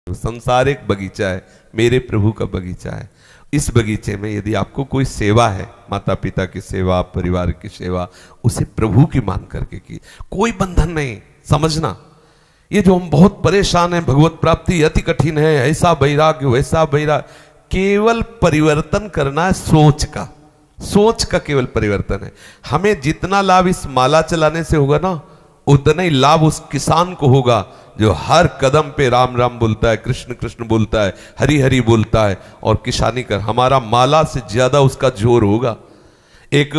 संसार एक बगीचा है, मेरे प्रभु का बगीचा है। इस बगीचे में यदि आपको कोई सेवा है, माता पिता की सेवा, परिवार की सेवा, उसे प्रभु की मान करके की, कोई बंधन नहीं। समझना, ये जो हम बहुत परेशान हैं, भगवत प्राप्ति अति कठिन है, ऐसा वैराग्य वैसा वैराग्य, केवल परिवर्तन करना है सोच का। सोच का केवल परिवर्तन है। हमें जितना लाभ इस माला चलाने से होगा ना, उतना ही लाभ उस किसान को होगा जो हर कदम पे राम राम बोलता है, कृष्ण कृष्ण बोलता है, हरि हरि बोलता है और किसानी कर। हमारा माला से ज्यादा उसका जोर होगा। एक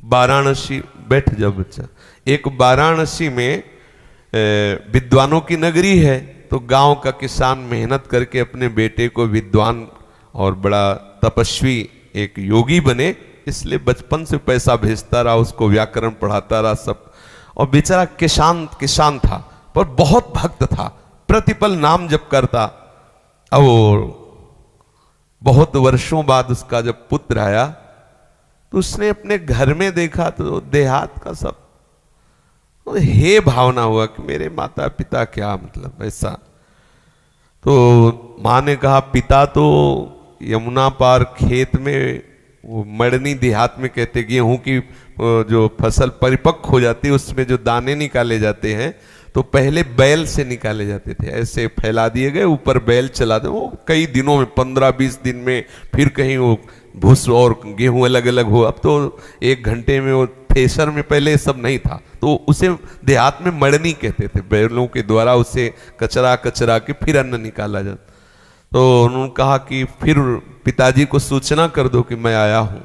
वाराणसी, बैठ जाओ बच्चा, एक वाराणसी में विद्वानों की नगरी है। तो गांव का किसान मेहनत करके अपने बेटे को विद्वान और बड़ा तपस्वी एक योगी बने, इसलिए बचपन से पैसा भेजता रहा, उसको व्याकरण पढ़ाता रहा सब। और बेचारा किसान था पर बहुत भक्त था, प्रतिपल नाम जप करता। और बहुत वर्षों बाद उसका जब पुत्र आया तो उसने अपने घर में देखा तो देहात का सब हे भावना हुआ कि मेरे माता पिता क्या, मतलब ऐसा। तो माँ ने कहा, पिता तो यमुना पार खेत में, वो मड़नी देहात में कहते, गेहूं की जो फसल परिपक्व हो जाती है उसमें जो दाने निकाले जाते हैं, तो पहले बैल से निकाले जाते थे, ऐसे फैला दिए गए, ऊपर बैल चला दे, वो कई दिनों में 15-20 दिन में फिर कहीं वो भूस और गेहूं अलग अलग हो। अब तो 1 घंटे में, वो थ्रेशर में पहले सब नहीं था, तो उसे देहात में मड़नी कहते थे। बैलों के द्वारा उसे कचरा के फिर अन्न निकाला जाता। तो उन्होंने कहा कि फिर पिताजी को सूचना कर दो कि मैं आया हूं।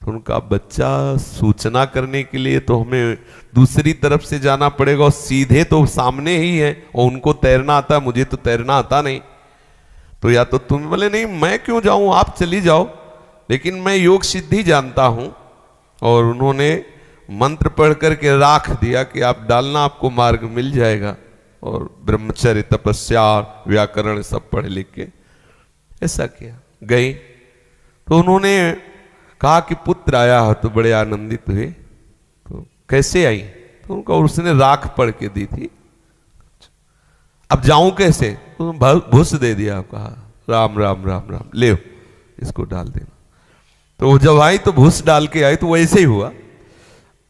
तो उनका बच्चा, सूचना करने के लिए तो हमें दूसरी तरफ से जाना पड़ेगा, और सीधे तो सामने ही है, और उनको तैरना आता है, मुझे तो तैरना आता नहीं। तो या तो तुम बोले, नहीं मैं क्यों जाऊं, आप चली जाओ, लेकिन मैं योग सिद्धि जानता हूं। और उन्होंने मंत्र पढ़ करके राख दिया कि आप डालना, आपको मार्ग मिल जाएगा। और ब्रह्मचर्य, तपस्या, व्याकरण सब पढ़ लिख के ऐसा किया। गई तो उन्होंने कहा कि पुत्र आया हो, तो बड़े आनंदित हुए। तो कैसे आई, तो उनका उसने राख पढ़ के दी थी। अब जाऊं कैसे, तो भूस दे दिया, कहा राम राम राम राम, ले इसको डाल देना। तो जब आई तो भूस डाल के आई, तो वैसे ही हुआ।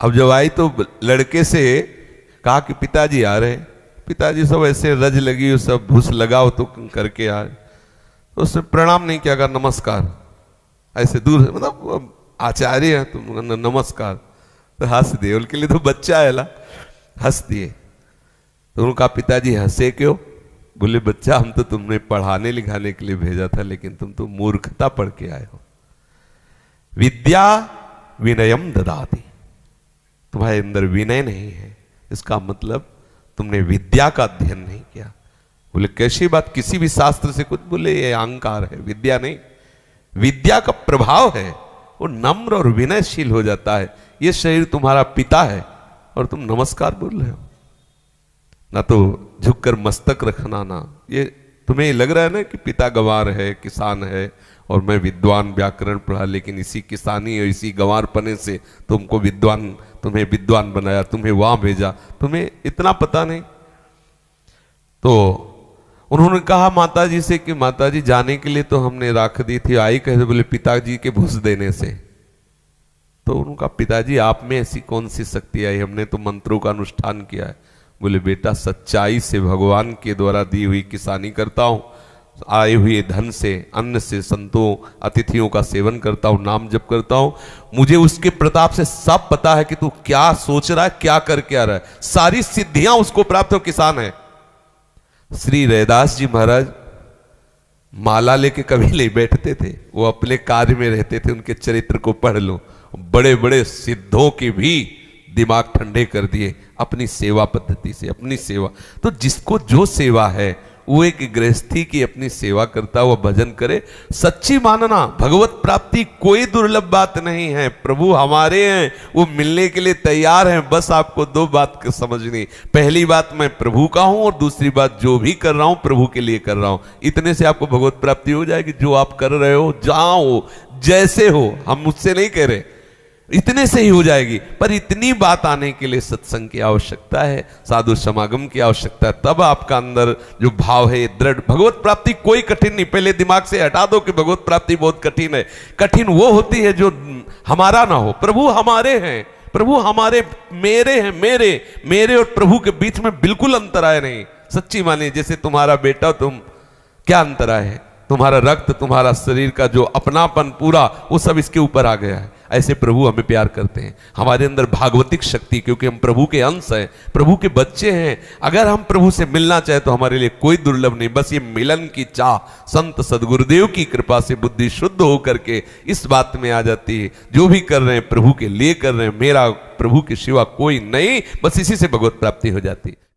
अब जब आई तो लड़के से कहा कि पिताजी आ रहे। पिताजी सब ऐसे रज लगी, सब भूस लगाओ तो करके आए। तो उसने प्रणाम नहीं किया, कहा नमस्कार, ऐसे दूर, मतलब आचार्य है तुम, नमस्कार। तो हंस दिए, उनके लिए तो बच्चा है ला, हंस दिए। तो उन्होंने कहा, पिताजी हंसे क्यों? बोले, बच्चा हम तो तुमने पढ़ाने लिखाने के लिए भेजा था, लेकिन तुम तो मूर्खता पढ़ के आए हो। विद्या विनयम ददाति, तुम्हारे अंदर विनय नहीं है, इसका मतलब तुमने विद्या का अध्ययन नहीं किया। बोले कैसी बात, किसी भी शास्त्र से कुछ? बोले ये अहंकार है, विद्या नहीं। विद्या का प्रभाव है, वो नम्र और विनयशील हो जाता है। ये शरीर तुम्हारा पिता है और तुम नमस्कार बोल रहे हो, ना तो झुककर मस्तक रखना। ना ये तुम्हें लग रहा है ना कि पिता गंवार है, किसान है, और मैं विद्वान व्याकरण पढ़ा, लेकिन इसी किसानी और इसी गंवारपने से तुमको विद्वान, तुम्हें विद्वान बनाया, तुम्हें वहां भेजा, तुम्हें इतना पता नहीं। तो उन्होंने कहा माताजी से कि माताजी जाने के लिए तो हमने राख दी थी, आई कैसे? बोले पिताजी के भूस देने से। तो उनका, पिताजी आप में ऐसी कौन सी शक्ति आई, हमने तो मंत्रों का अनुष्ठान किया है। बोले बेटा, सच्चाई से भगवान के द्वारा दी हुई किसानी करता हूं, आए हुए धन से, अन्न से, संतों अतिथियों का सेवन करता हूं, नाम जप करता हूं। मुझे उसके प्रताप से सब पता है कि तू क्या सोच रहा है, क्या करके आ रहा है, सारी सिद्धियां उसको प्राप्त हो, किसान है। श्री रैदास जी महाराज माला लेके कभी नहीं बैठते थे, वो अपने कार्य में रहते थे। उनके चरित्र को पढ़ लो, बड़े बड़े सिद्धों के भी दिमाग ठंडे कर दिए अपनी सेवा पद्धति से, अपनी सेवा। तो जिसको जो सेवा है, वो एक गृहस्थी की अपनी सेवा करता हुआ भजन करे। सच्ची मानना, भगवत प्राप्ति कोई दुर्लभ बात नहीं है, प्रभु हमारे हैं, वो मिलने के लिए तैयार हैं। बस आपको 2 बात समझनी, पहली बात मैं प्रभु का हूं, और दूसरी बात जो भी कर रहा हूं प्रभु के लिए कर रहा हूं। इतने से आपको भगवत प्राप्ति हो जाएगी। जो आप कर रहे हो, जहां हो, जैसे हो, हम मुझसे नहीं कह रहे, इतने से ही हो जाएगी। पर इतनी बात आने के लिए सत्संग की आवश्यकता है, साधु समागम की आवश्यकता है। तब आपका अंदर जो भाव है दृढ़। भगवत प्राप्ति कोई कठिन नहीं, पहले दिमाग से हटा दो कि भगवत प्राप्ति बहुत कठिन है। कठिन वो होती है जो हमारा ना हो। प्रभु हमारे हैं, प्रभु हमारे, मेरे हैं, मेरे और प्रभु के बीच में बिल्कुल अंतराय नहीं। सच्ची मानिए, जैसे तुम्हारा बेटा, तुम क्या अंतराय है? तुम्हारा रक्त, तुम्हारा शरीर का जो अपनापन पूरा, वो सब इसके ऊपर आ गया है। ऐसे प्रभु हमें प्यार करते हैं। हमारे अंदर भागवतिक शक्ति, क्योंकि हम प्रभु के अंश हैं, प्रभु के बच्चे हैं। अगर हम प्रभु से मिलना चाहे तो हमारे लिए कोई दुर्लभ नहीं। बस ये मिलन की चाह संत सदगुरुदेव की कृपा से बुद्धि शुद्ध होकर के इस बात में आ जाती है, जो भी कर रहे हैं प्रभु के लिए कर रहे हैं, मेरा प्रभु के सिवा कोई नहीं। बस इसी से भगवत प्राप्ति हो जाती है।